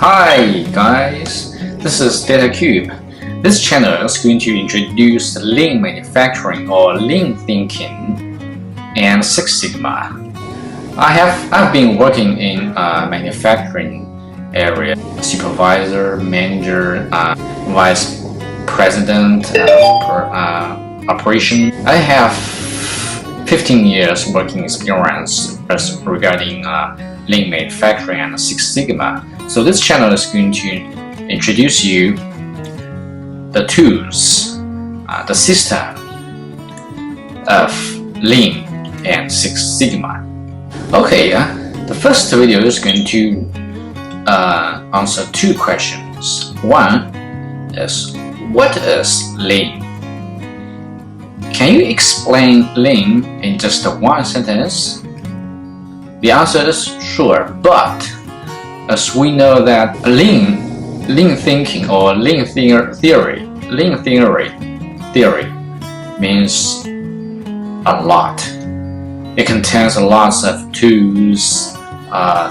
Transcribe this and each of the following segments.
Hi guys, this is DataCube. This channel is going to introduce lean manufacturing or lean thinking and Six Sigma. I've been working in manufacturing area, supervisor, manager, vice president, operation. I have 15 years working experience regarding lean manufacturing and Six Sigma. So this channel is going to introduce you the tools, the system of lean and Six Sigma. Okay, the first video is going to answer two questions. One is, what is lean? Can you explain lean in just one sentence? The answer is sure, but as we know that lean thinking or lean theory means a lot. It contains lots of tools,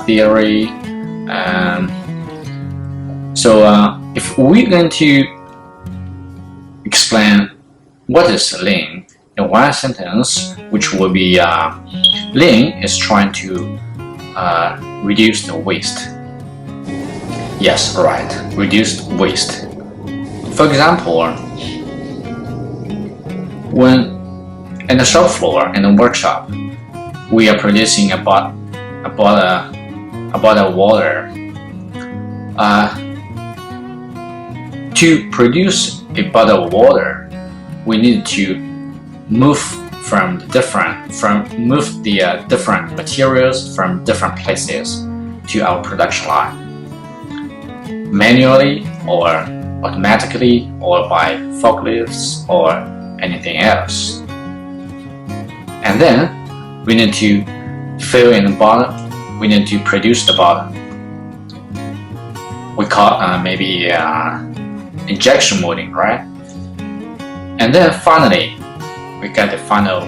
theory, so if we're going to explain what is lean in one sentence, which will be lean is trying to reduce the waste. Yes, right, reduce waste. For example, when in the shop floor, in the workshop, we are producing a bottle of water. To produce a bottle of water, we need to move the different materials from different places to our production line, manually or automatically or by forklifts or anything else. And then we need to fill in the bottle. We need to produce the bottle. We call maybe injection molding, right? And then finally we get the final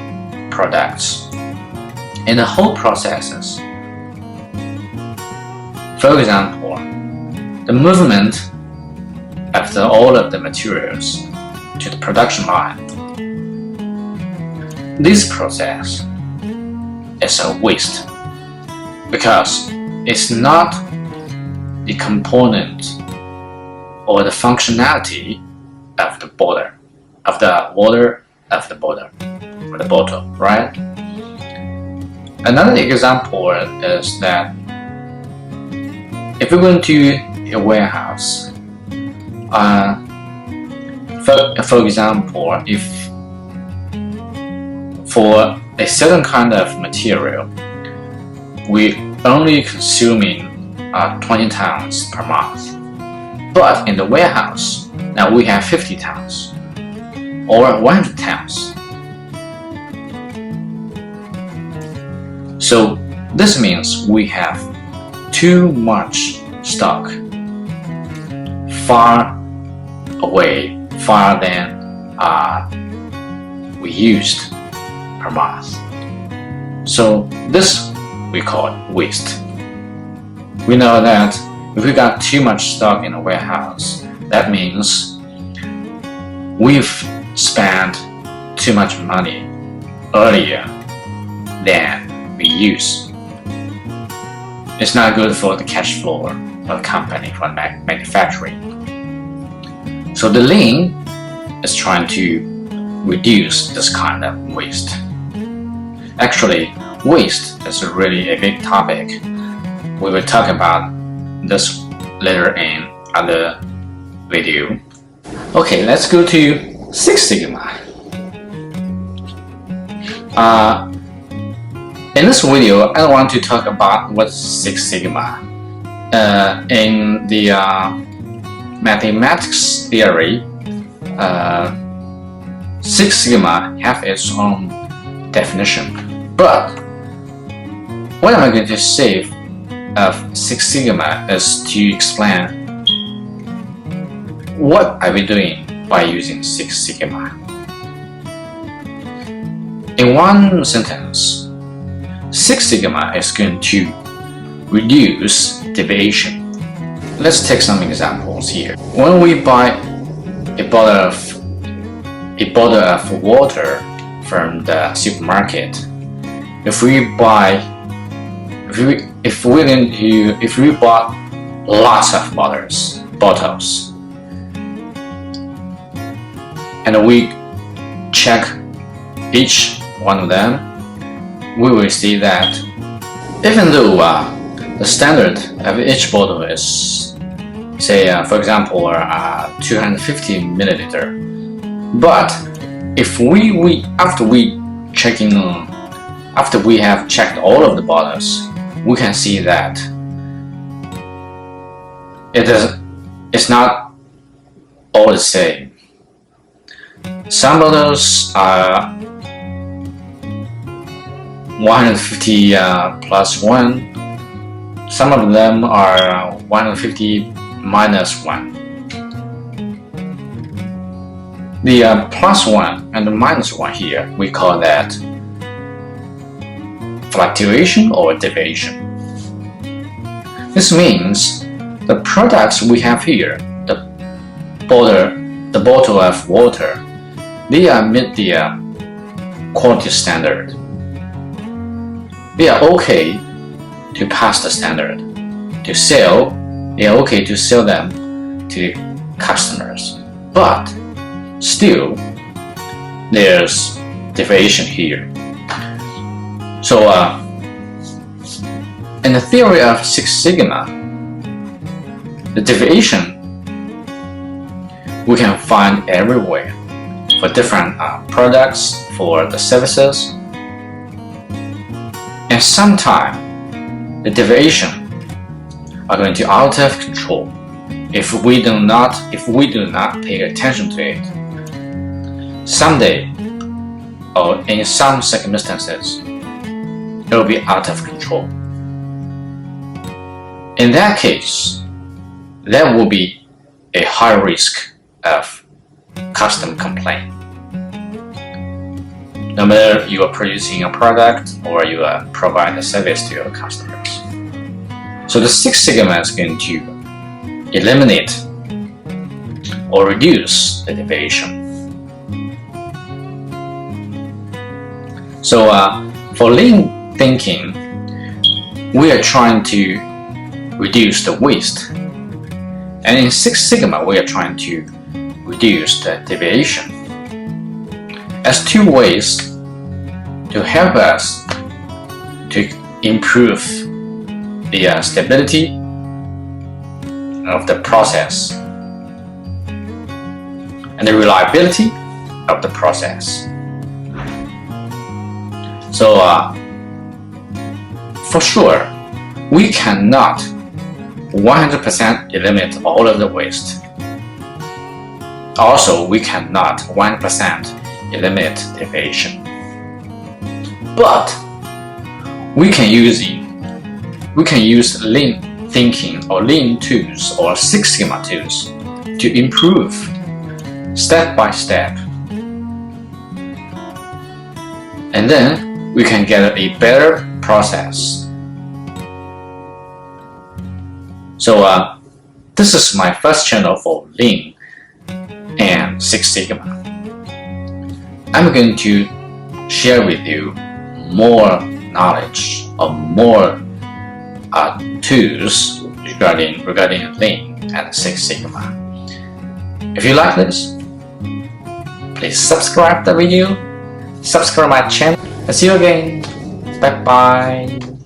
products. In the whole processes, for example, the movement of all of the materials to the production line, this process is a waste because it's not the component or the functionality of the bottle, or the bottle, right? Another example is that if we're going to a warehouse, for example, if for a certain kind of material, we only consuming 20 tons per month, but in the warehouse, now we have 50 tons or 100 tons. So this means we have too much stock, far than we used per month. So this we call waste. We know that if we got too much stock in a warehouse, that means we've spent too much money earlier than we use. It's not good for the cash flow of the company, for manufacturing. So the lean is trying to reduce this kind of waste. Actually, waste is really a big topic. We will talk about this later in other video. Okay, let's go to Six Sigma. In this video, I want to talk about what's Six Sigma. In the mathematics theory, Six Sigma have its own definition. But what am I going to say of Six Sigma is to explain what are we doing by using Six Sigma. In one sentence, Six Sigma is going to reduce deviation. let's take some examples here. When we buy a bottle of water from the supermarket, if we bought lots of bottles, and we check each one of them, we will see that even though the standard of each bottle is, say, for example, 250 milliliter, but if after we have checked all of the bottles, we can see that it's not all the same. Some bottles are 150 plus 1. Some of them are 150 minus 1. The plus 1 and the minus 1 here, we call that fluctuation or deviation. This means the products we have here, the bottle of water, they are meet the quality standard. They are okay to pass the standard. To sell, they are okay to sell them to customers. But still, there's deviation here. So, in the theory of Six Sigma, the deviation we can find everywhere for different products, for the services, and sometimes the deviation are going to out of control if we do not pay attention to it. Someday, or in some circumstances, it will be out of control. In that case, there will be a high risk of customer complaint. No matter you are producing a product or you are providing a service to your customers. So the Six Sigma is going to eliminate or reduce the deviation. So for lean thinking, we are trying to reduce the waste, and in Six Sigma we are trying to reduce the deviation as two ways to help us to improve the stability of the process and the reliability of the process. So for sure, we cannot 100% eliminate all of the waste. Also, we cannot 1% eliminate deviation. But we can use lean thinking or lean tools or Six Sigma tools to improve step by step, and then we can get a better process. So this is my first channel for Lean and Six Sigma. I'm going to share with you more knowledge or more tools regarding Lean and Six Sigma. If you like this, please subscribe the video, subscribe my channel, and see you again. Bye bye.